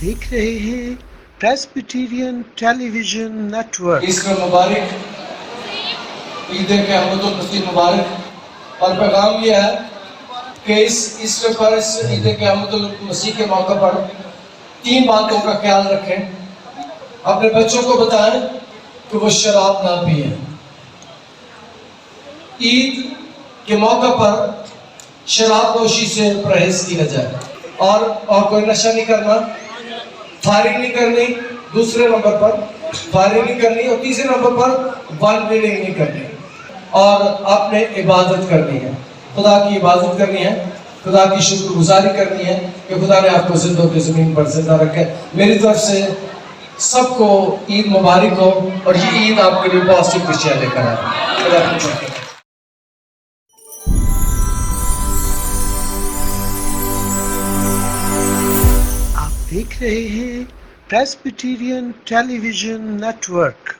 دیکھ رہے ہیں پریسبیٹیرین ٹیلی ویژن نیٹورک۔ ایسٹر مبارک، عید کے احمد المسیح مبارک۔ اور پیغام یہ ہے کہ اس ایسٹر پر، اس عید کے احمد المسیح کے موقع پر 3 باتوں کا خیال رکھیں۔ اپنے بچوں کو بتائیں کہ وہ شراب نہ پئیں۔ عید کے موقع پر شراب نوشی سے پرہیز کیا جائے، اور کوئی نشہ نہیں کرنا، فائرنگ نہیں کرنی، دوسرے نمبر پر فائرنگ نہیں کرنی، اور تیسرے نمبر پر ون ویلنگ نہیں کرنی، اور آپ نے عبادت کرنی ہے، خدا کی عبادت کرنی ہے، خدا کی شکر گزاری کرنی ہے کہ خدا نے آپ کو زندوں کی زمین پر زندہ رکھے۔ میری طرف سے سب کو عید مبارک ہو، اور یہ عید آپ کے لیے پازیٹیو خوشیاں لے کر آئے۔ خدا حافظ۔ آپ دیکھ رہے ہیں پریسبیٹیرین ٹیلی ویژن نیٹورک۔